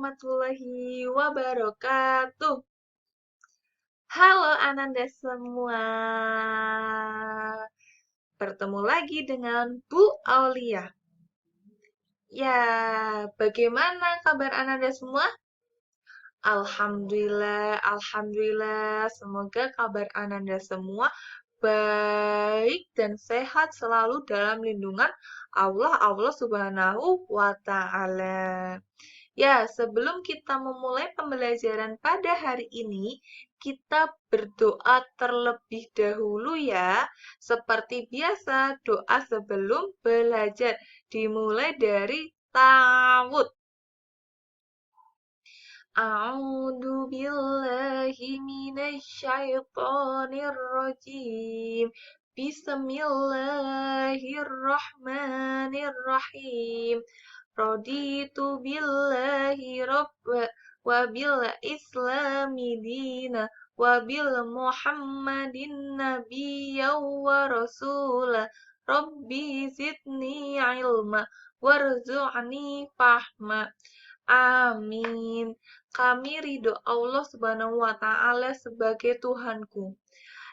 warahmatullahi wabarakatuh. Halo Ananda semua. Bertemu lagi dengan Bu Aulia. Ya, bagaimana kabar Ananda semua? Alhamdulillah. Semoga kabar Ananda semua baik dan sehat selalu dalam lindungan Allah Subhanahu wa Ta'ala. Ya, sebelum kita memulai pembelajaran pada hari ini, kita berdoa terlebih dahulu ya. Seperti biasa, doa sebelum belajar dimulai dari ta'awud. A'udzu billahi minasyaitonir rajim. Bismillahirrahmanirrahim. Raditu billahi rabba wa bil islami dina wa bil muhammadin nabiyya wa rasula. Rabbi zidni ilma warzu'ni fahma. Amin. Kami ridho Allah Subhanahu wa Ta'ala sebagai Tuhanku,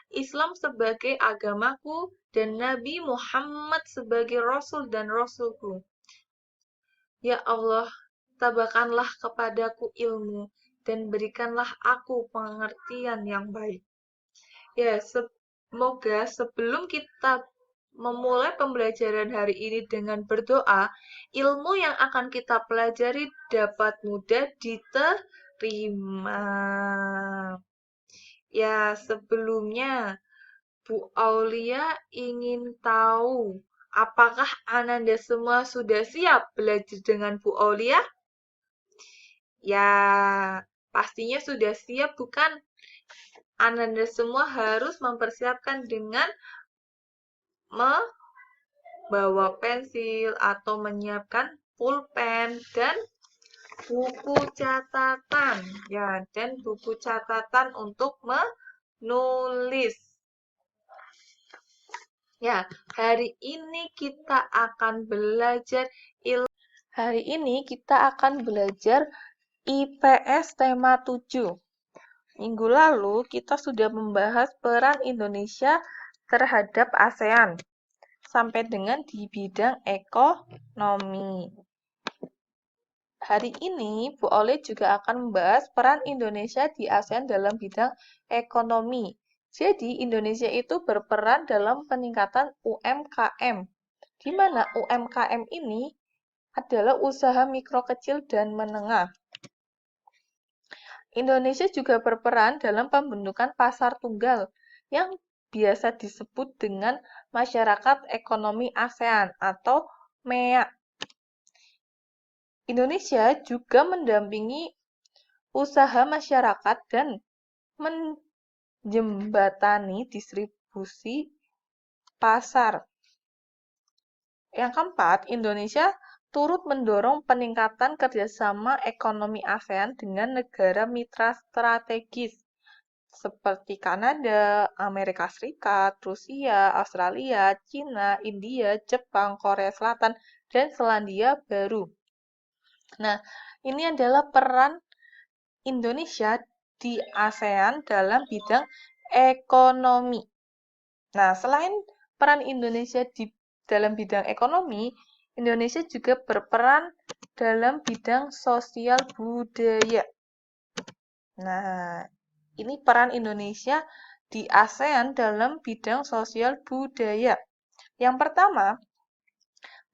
Islam sebagai agamaku, dan Nabi Muhammad sebagai Rasul dan Rasulku. Ya Allah, tabakanlah kepadaku ilmu dan berikanlah aku pengertian yang baik. Ya, semoga sebelum kita memulai pembelajaran hari ini dengan berdoa, ilmu yang akan kita pelajari dapat mudah diterima. Ya, sebelumnya Bu Aulia ingin tahu, apakah Ananda semua sudah siap belajar dengan Bu Aulia? Ya, pastinya sudah siap, bukan? Ananda semua harus mempersiapkan dengan membawa pensil atau menyiapkan pulpen dan buku catatan. Ya, dan buku catatan untuk menulis. Ya, hari ini kita akan belajar IPS tema 7. Minggu lalu kita sudah membahas peran Indonesia terhadap ASEAN sampai dengan di bidang ekonomi. Hari ini Bu Oleh juga akan membahas peran Indonesia di ASEAN dalam bidang ekonomi. Jadi Indonesia itu berperan dalam peningkatan UMKM, di mana UMKM ini adalah usaha mikro kecil dan menengah. Indonesia juga berperan dalam pembentukan pasar tunggal yang biasa disebut dengan Masyarakat Ekonomi ASEAN atau MEA. Indonesia juga mendampingi usaha masyarakat dan menjembatani distribusi pasar. Yang keempat, Indonesia turut mendorong peningkatan kerjasama ekonomi ASEAN dengan negara mitra strategis seperti Kanada, Amerika Serikat, Rusia, Australia, Cina, India, Jepang, Korea Selatan, dan Selandia Baru. Nah, ini adalah peran Indonesia di ASEAN dalam bidang ekonomi. Nah, selain peran Indonesia di dalam bidang ekonomi, Indonesia juga berperan dalam bidang sosial budaya. Nah, ini peran Indonesia di ASEAN dalam bidang sosial budaya. Yang pertama,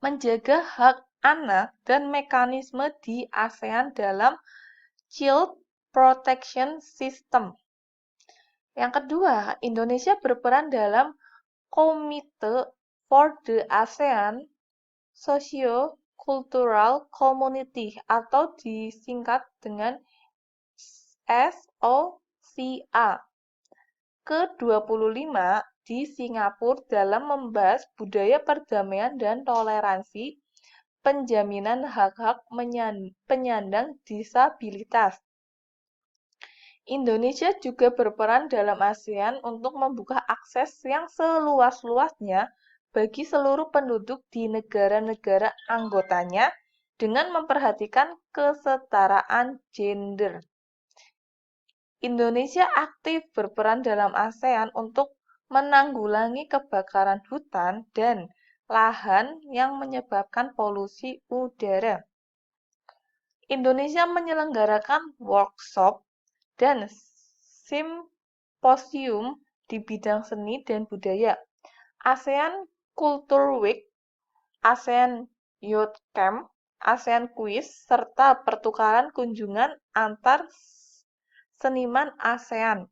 menjaga hak anak dan mekanisme di ASEAN dalam Child Protection System. Yang kedua, Indonesia berperan dalam Komite for the ASEAN Socio-Cultural Community atau disingkat dengan SOCA ke-25 di Singapura dalam membahas budaya perdamaian dan toleransi, penjaminan hak-hak penyandang disabilitas. Indonesia juga berperan dalam ASEAN untuk membuka akses yang seluas-luasnya bagi seluruh penduduk di negara-negara anggotanya dengan memperhatikan kesetaraan gender. Indonesia aktif berperan dalam ASEAN untuk menanggulangi kebakaran hutan dan lahan yang menyebabkan polusi udara. Indonesia menyelenggarakan workshop dan simposium di bidang seni dan budaya, ASEAN Culture Week, ASEAN Youth Camp, ASEAN Quiz, serta pertukaran kunjungan antar seniman ASEAN.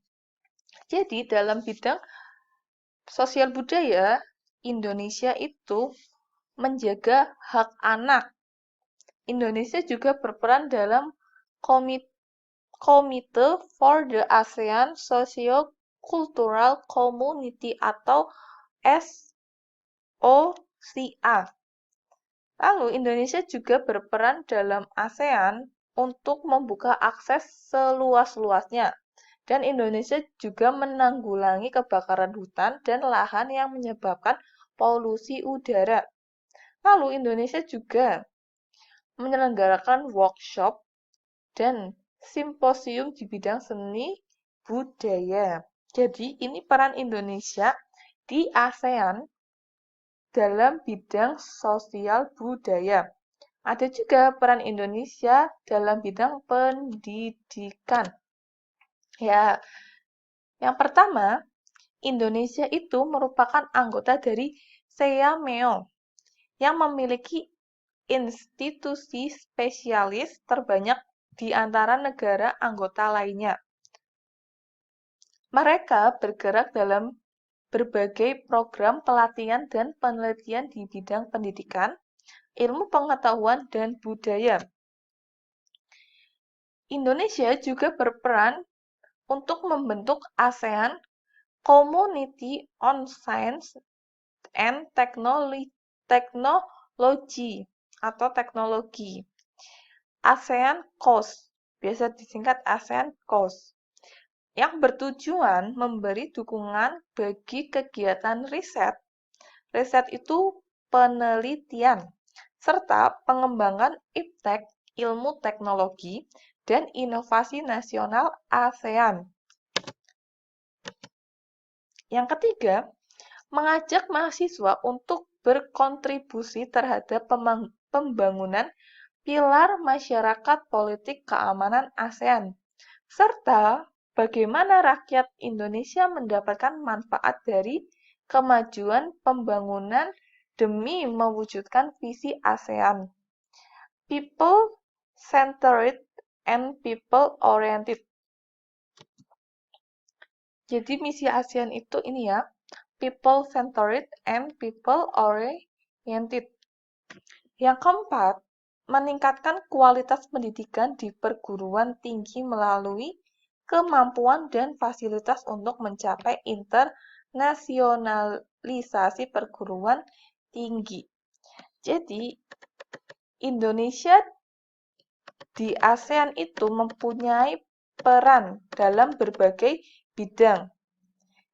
Jadi dalam bidang sosial budaya, Indonesia itu menjaga hak anak. Indonesia juga berperan dalam Komite for the ASEAN Socio-Cultural Community atau SOCA. Lalu Indonesia juga berperan dalam ASEAN untuk membuka akses seluas-luasnya. Dan Indonesia juga menanggulangi kebakaran hutan dan lahan yang menyebabkan polusi udara. Lalu Indonesia juga menyelenggarakan workshop dan simposium di bidang seni budaya. Jadi ini peran Indonesia di ASEAN dalam bidang sosial budaya. Ada juga peran Indonesia dalam bidang pendidikan. Ya, yang pertama, Indonesia itu merupakan anggota dari SEAMEO yang memiliki institusi spesialis terbanyak di antara negara anggota lainnya. Mereka bergerak dalam berbagai program pelatihan dan penelitian di bidang pendidikan, ilmu pengetahuan, dan budaya. Indonesia juga berperan untuk membentuk ASEAN Community on Science and Technology atau teknologi. ASEAN COS, biasa disingkat ASEAN COS, yang bertujuan memberi dukungan bagi kegiatan riset. Riset itu penelitian, serta pengembangan iptek, ilmu teknologi, dan inovasi nasional ASEAN. Yang ketiga, mengajak mahasiswa untuk berkontribusi terhadap pembangunan pilar masyarakat politik keamanan ASEAN, serta bagaimana rakyat Indonesia mendapatkan manfaat dari kemajuan pembangunan demi mewujudkan visi ASEAN. People-centered and people-oriented. Jadi misi ASEAN itu ini ya, people-centered and people-oriented. Yang keempat, meningkatkan kualitas pendidikan di perguruan tinggi melalui kemampuan dan fasilitas untuk mencapai internasionalisasi perguruan tinggi. Jadi, Indonesia di ASEAN itu mempunyai peran dalam berbagai bidang.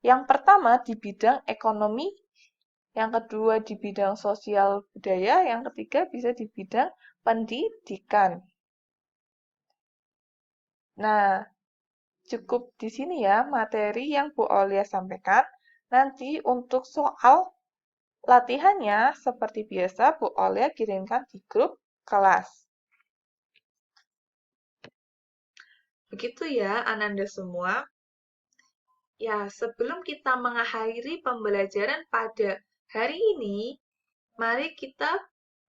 Yang pertama di bidang ekonomi, yang kedua di bidang sosial budaya, yang ketiga bisa di bidang pendidikan. Nah, cukup di sini ya materi yang Bu Aulia sampaikan. Nanti untuk soal latihannya, seperti biasa Bu Aulia kirimkan di grup kelas. Begitu ya, Ananda semua. Ya, sebelum kita mengakhiri pembelajaran pada hari ini, mari kita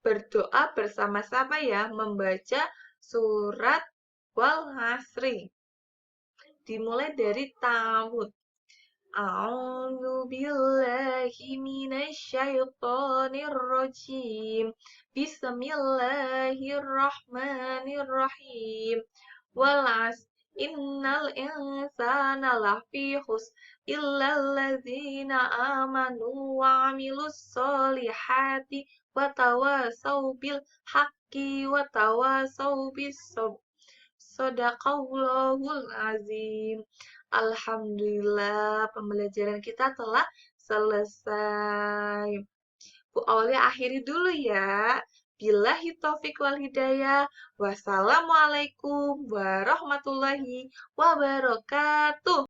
berdoa bersama-sama ya, membaca surat Wal-Asri. Dimulai dari Ta'awud. A'udzu billahi minasyaitonir rajim. Bismillahirrahmanirrahim. Wal innal insana lafi khusr illal ladzina amanu wa amilus solihati wa tawasau bil haqqi wa tawasau bis sabr. Shadaqallahul azim. Alhamdulillah, pembelajaran kita telah selesai. Bu Aulia akhiri dulu ya. Billahi taufiq wal hidayah. Wassalamualaikum warahmatullahi wabarakatuh.